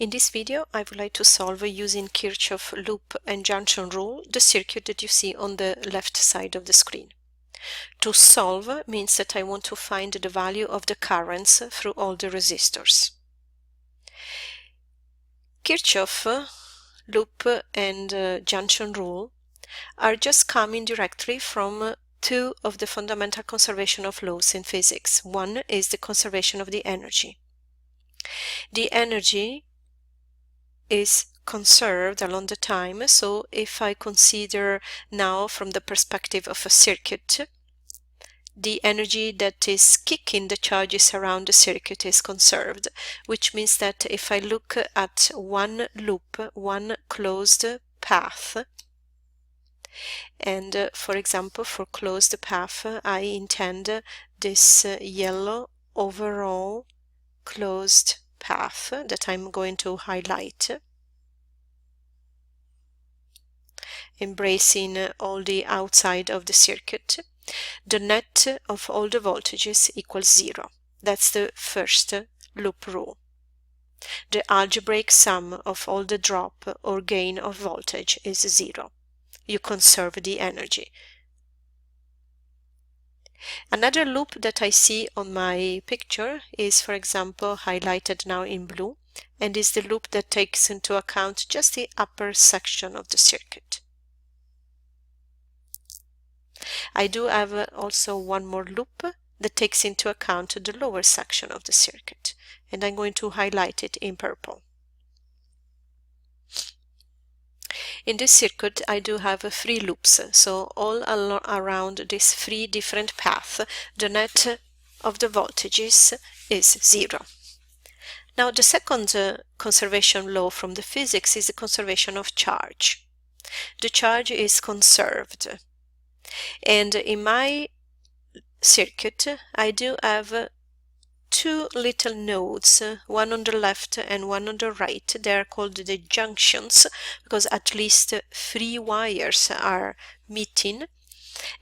In this video, I would like to solve using Kirchhoff loop and junction rule the circuit that you see on the left side of the screen. To solve means that I want to find the value of the currents through all the resistors. Kirchhoff loop and junction rule are just coming directly from two of the fundamental conservation of laws in physics. One is the conservation of the energy. The energy is conserved along the time, so if I consider now from the perspective of a circuit, the energy that is kicking the charges around the circuit is conserved, which means that if I look at one loop, one closed path, and for example for closed path I intend this yellow overall closed path that I'm going to highlight, embracing all the outside of the circuit. The net of all the voltages equals 0. That's the first loop rule. The algebraic sum of all the drop or gain of voltage is 0. You conserve the energy. Another loop that I see on my picture is, for example, highlighted now in blue, and is the loop that takes into account just the upper section of the circuit. I do have also one more loop that takes into account the lower section of the circuit, and I'm going to highlight it in purple. In this circuit I do have 3 loops, so all around these 3 different paths the net of the voltages is 0. Now the second conservation law from the physics is the conservation of charge. The charge is conserved, and in my circuit I do have 2 little nodes, one on the left and one on the right. They are called the junctions because at least 3 wires are meeting,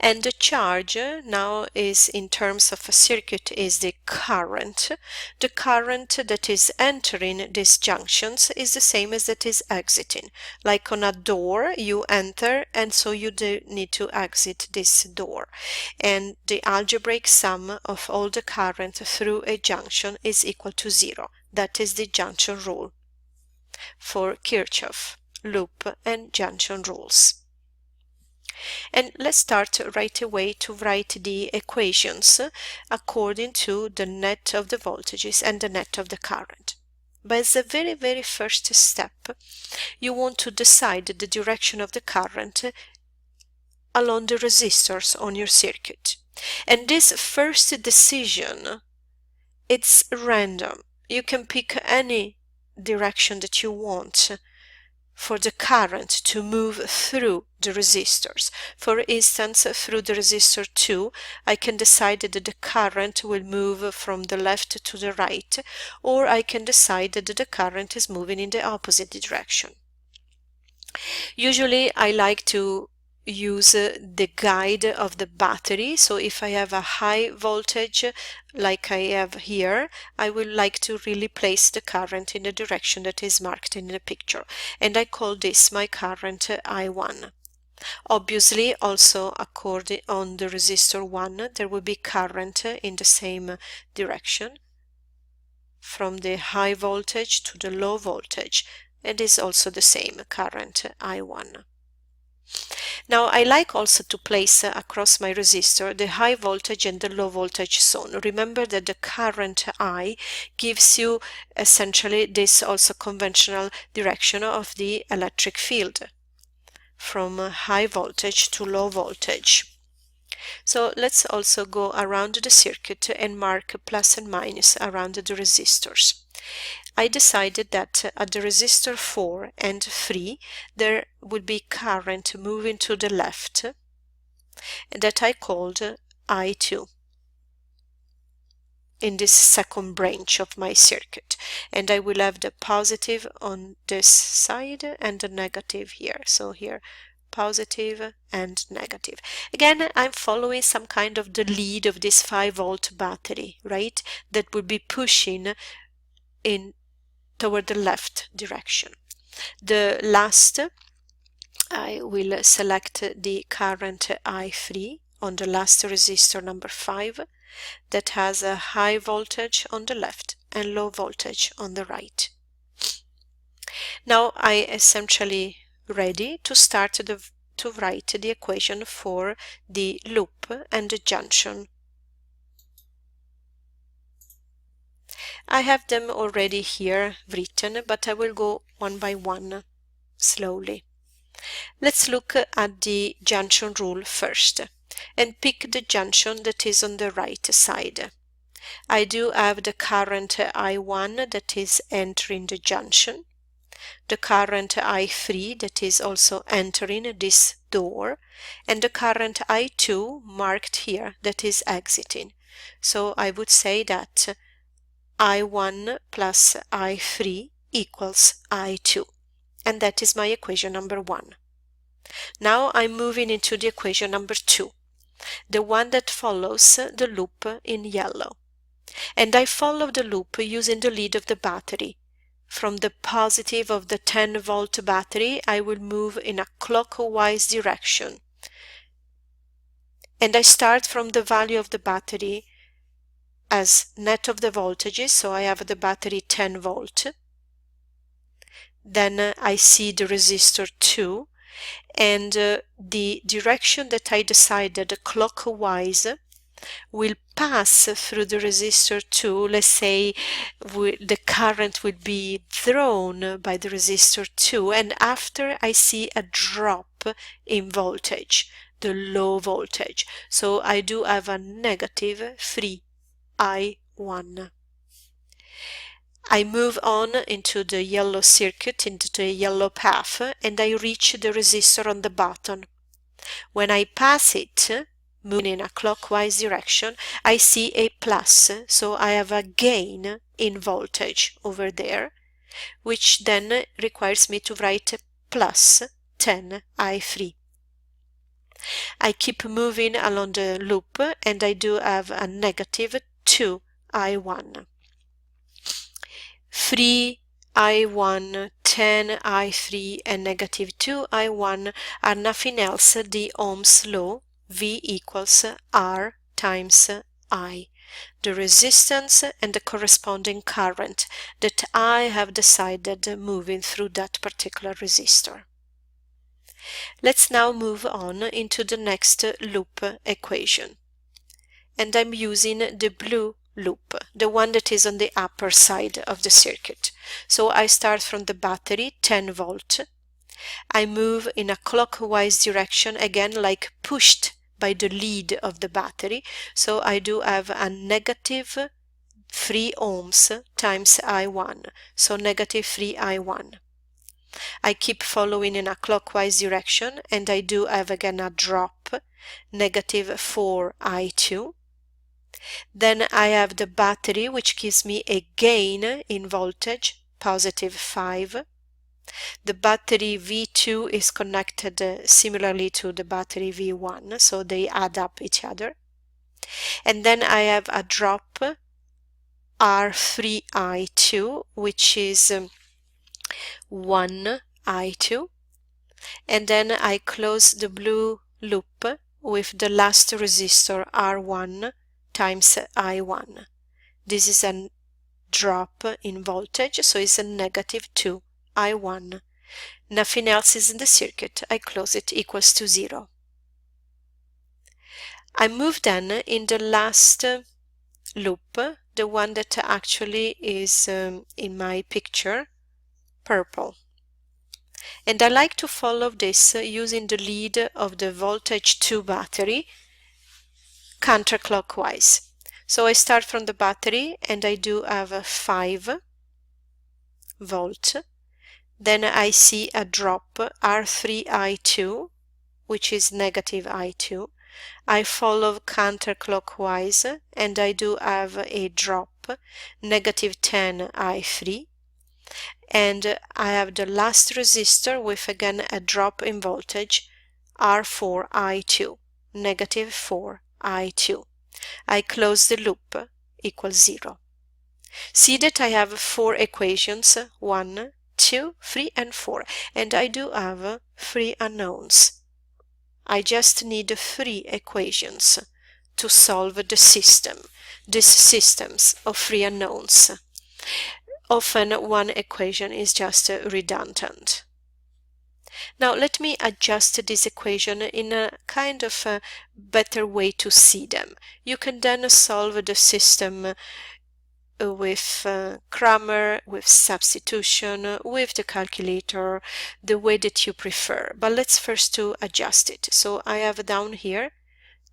and the charge now is, in terms of a circuit, is the current. The current that is entering these junctions is the same as that is exiting. Like on a door, you enter and so you do need to exit this door. And the algebraic sum of all the current through a junction is equal to 0. That is the junction rule for Kirchhoff loop and junction rules. And let's start right away to write the equations according to the net of the voltages and the net of the current. But as the very first step, you want to decide the direction of the current along the resistors on your circuit. And this first decision, it's random. You can pick any direction that you want for the current to move through the resistors. For instance, through the resistor 2, I can decide that the current will move from the left to the right, or I can decide that the current is moving in the opposite direction. Usually I like to use the guide of the battery, so if I have a high voltage like I have here, I will like to really place the current in the direction that is marked in the picture, and I call this my current I1. Obviously also according on the resistor 1 there will be current in the same direction from the high voltage to the low voltage, and is also the same current I1. Now I like also to place across my resistor the high voltage and the low voltage zone. Remember that the current I gives you essentially this also conventional direction of the electric field from high voltage to low voltage. So let's also go around the circuit and mark plus and minus around the resistors. I decided that at the resistor 4 and 3 there would be current moving to the left that I called I2 in this second branch of my circuit, and I will have the positive on this side and the negative here. So here positive and negative. Again, I'm following some kind of the lead of this 5-volt battery, right? That would be pushing in toward the left direction. The last, I will select the current I3 on the last resistor number 5 that has a high voltage on the left and low voltage on the right. Now I essentially ready to start to write the equation for the loop and the junction. I have them already here written, but I will go one by one slowly. Let's look at the junction rule first and pick the junction that is on the right side. I do have the current I1 that is entering the junction, the current I3 that is also entering this door, and the current I2 marked here that is exiting. So I would say that I1 plus I3 equals I2, and that is my equation number 1. Now I'm moving into the equation number 2, the one that follows the loop in yellow. And I follow the loop using the lead of the battery. From the positive of the 10-volt battery, I will move in a clockwise direction. And I start from the value of the battery as net of the voltages, so I have the battery 10 volt. Then I see the resistor 2, and the direction that I decided clockwise will pass through the resistor 2. Let's say the current will be thrown by the resistor 2, and after I see a drop in voltage, the low voltage. So I do have a negative 3 I1. I move on into the yellow circuit, into the yellow path, and I reach the resistor on the bottom. When I pass it, moving in a clockwise direction, I see a plus, so I have a gain in voltage over there, which then requires me to write plus 10 I3. I keep moving along the loop, and I do have a negative 2 I1. 3 I1, 10 I3, and negative 2 I1 are nothing else the Ohm's law, V equals R times I, the resistance and the corresponding current that I have decided moving through that particular resistor. Let's now move on into the next loop equation. And I'm using the blue loop, the one that is on the upper side of the circuit. So I start from the battery 10 volt. I move in a clockwise direction, again like pushed by the lead of the battery. So I do have a negative 3 ohms times I1, so negative 3 I1. I keep following in a clockwise direction, and I do have again a drop, negative 4 I2. Then I have the battery, which gives me a gain in voltage, positive 5. The battery V2 is connected similarly to the battery V1, so they add up each other. And then I have a drop, R3I2, which is 1 I2. And then I close the blue loop with the last resistor, R1 times I1. This is a drop in voltage, so it's a negative 2 I1. Nothing else is in the circuit. I close it, equals to 0. I move then in the last loop, the one that actually is in my picture, purple. And I like to follow this using the lead of the voltage 2 battery counterclockwise. So I start from the battery, and I do have a 5 volt. Then I see a drop, R3I2, which is negative I2. I follow counterclockwise, and I do have a drop, negative 10 I3. And I have the last resistor with again a drop in voltage, R4I2, negative 4 I2. I close the loop, equals 0. See that I have 4 equations, 1, 2, 3, and 4, and I do have 3 unknowns. I just need 3 equations to solve the system, these systems of 3 unknowns. Often one equation is just redundant. Now let me adjust this equation in a kind of a better way to see them. You can then solve the system with grammar, with substitution, with the calculator, the way that you prefer. But let's first to adjust it. So I have down here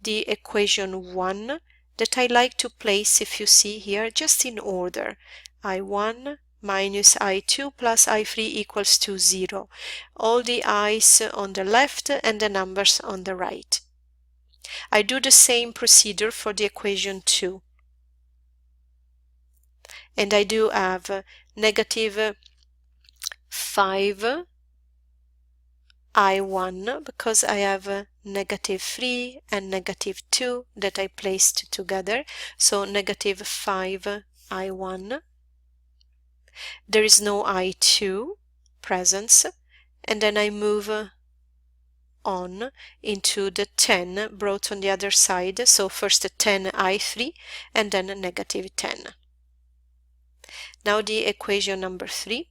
the equation 1 that I like to place, if you see here, just in order. I1 minus I2 plus I3 equals to 0. All the i's on the left and the numbers on the right. I do the same procedure for the equation 2. And I do have negative 5 I1 because I have negative 3 and negative 2 that I placed together. So negative 5 I1. There is no I2 presence. And then I move on into the 10 brought on the other side. So first 10 I3 and then negative 10. Now the equation number 3.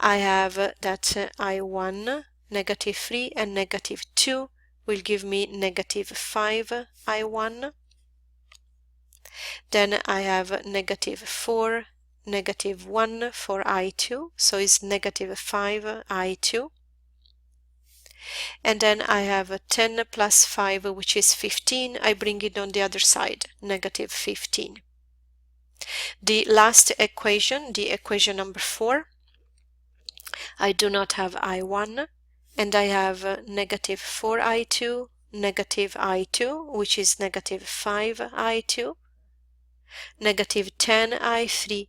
I have that I1, negative 3 and negative 2 will give me negative 5 I1. Then I have negative 4, negative 1 for I2, so it's negative 5 I2. And then I have 10 plus 5, which is 15. I bring it on the other side, negative 15. The last equation, the equation number 4, I do not have I1, and I have negative 4I2, negative I2, which is negative 5I2, negative 10I3,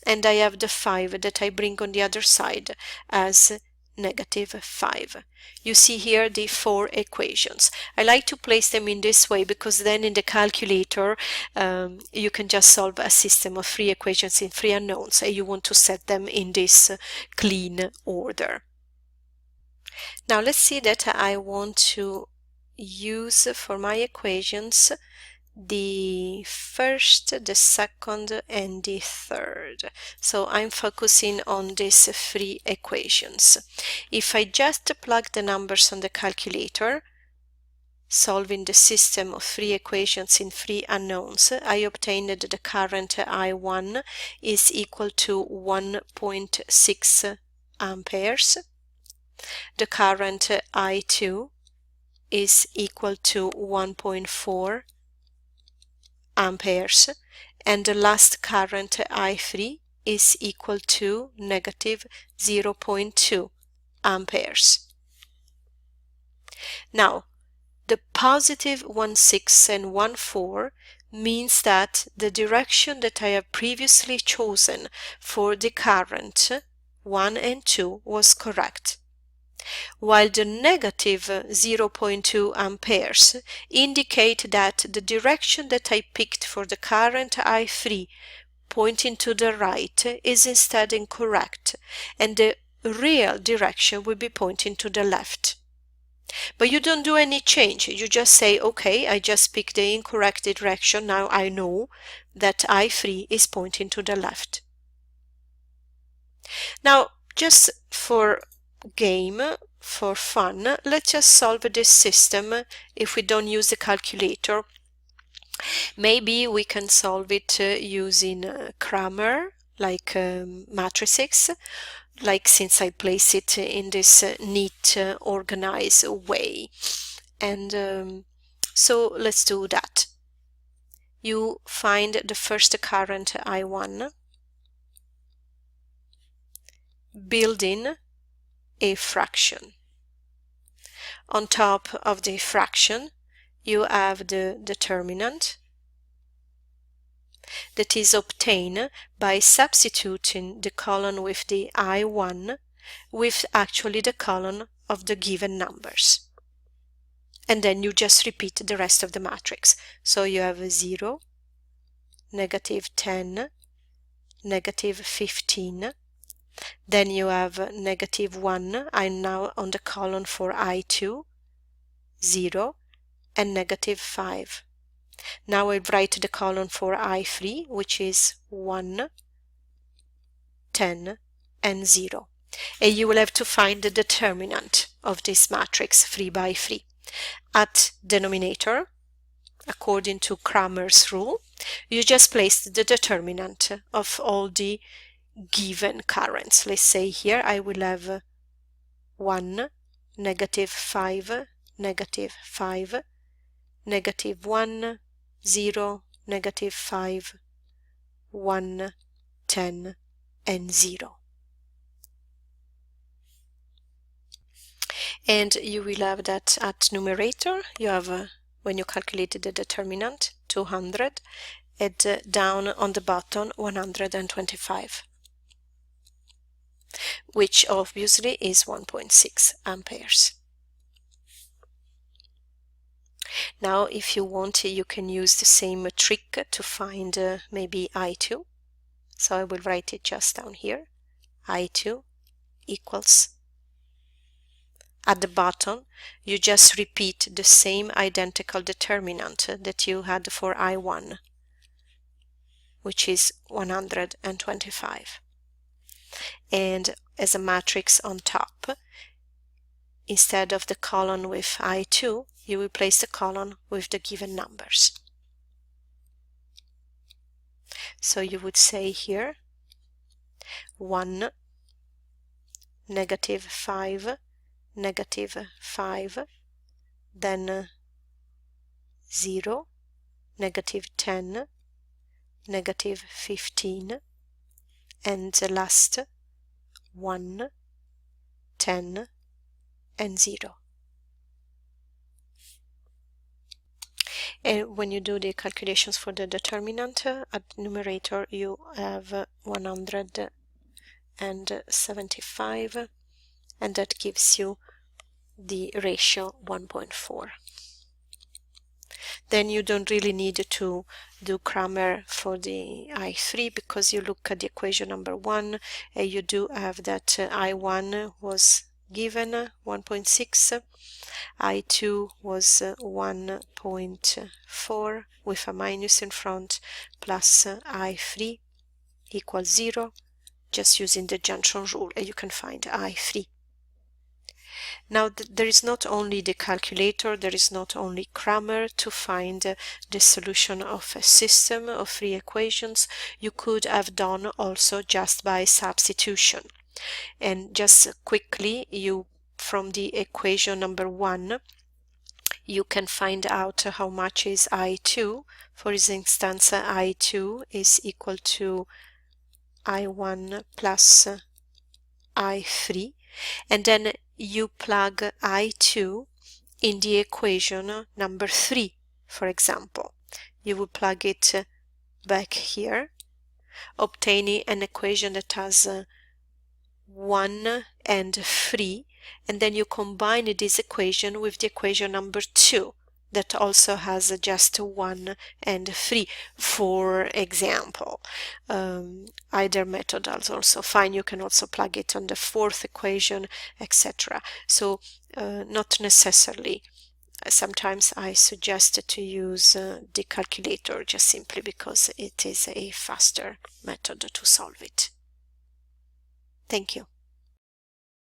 and I have the 5 that I bring on the other side as negative 5. You see here the 4 equations. I like to place them in this way because then in the calculator you can just solve a system of 3 equations in 3 unknowns, and you want to set them in this clean order. Now let's see that I want to use for my equations the first, the second, and the third. So I'm focusing on these 3 equations. If I just plug the numbers on the calculator, solving the system of 3 equations in 3 unknowns, I obtained that the current I1 is equal to 1.6 amperes. The current I2 is equal to 1.4 amperes, and the last current I3 is equal to negative 0.2 amperes. Now, the positive 1,6 and 1,4 means that the direction that I have previously chosen for the current 1 and 2 was correct, while the negative 0.2 amperes indicate that the direction that I picked for the current I3 pointing to the right is instead incorrect, and the real direction will be pointing to the left. But you don't do any change, you just say, okay, I just picked the incorrect direction, now I know that I3 is pointing to the left. Now, just for game, for fun, let's just solve this system if we don't use the calculator. Maybe we can solve it using grammar, like matrices, like since I place it in this neat, organized way. And so let's do that. You find the first current I1, build in a fraction. On top of the fraction, you have the determinant that is obtained by substituting the column with the I1 with actually the column of the given numbers. And then you just repeat the rest of the matrix. So you have 0, negative 10, negative 15. Then you have negative 1. I'm now on the column for I2, 0, and negative 5. Now I'll write the column for I3, which is 1, 10, and 0. And you will have to find the determinant of this matrix 3 by 3. At denominator, according to Cramer's rule, you just place the determinant of all the given currents. Let's say here I will have 1, negative 5, negative 5, negative 1, 0, negative 5, 1, 10, and 0. And you will have that at numerator, you have, when you calculated the determinant, 200, and down on the bottom, 125, which obviously is 1.6 amperes. Now, if you want, you can use the same trick to find maybe I2. So I will write it just down here. I2 equals. At the bottom, you just repeat the same identical determinant that you had for I1, which is 125. And as a matrix on top, instead of the column with I2, you will place the column with the given numbers. So you would say here 1, negative 5, negative 5, then 0, negative 10, negative 15, and the last 1, 10, and 0. And when you do the calculations for the determinant, at numerator you have 175, and that gives you the ratio 1.4. Then you don't really need to do Cramer for the I3, because you look at the equation number 1 and you do have that I1 was given 1.6, I2 was 1.4 with a minus in front, plus I3 equals 0, just using the junction rule, and you can find I3. Now there is not only the calculator, there is not only Cramer to find the solution of a system of 3 equations. You could have done also just by substitution. And just quickly, from the equation number 1, you can find out how much is I2. For instance, I2 is equal to I1 plus I3, and then you plug I2 in the equation number 3, for example. You will plug it back here, obtaining an equation that has 1 and 3, and then you combine this equation with the equation number 2 that also has just 1 and 3, for example. Either method is also fine. You can also plug it on the 4th equation, etc. So not necessarily. Sometimes I suggest to use the calculator, just simply because it is a faster method to solve it. Thank you.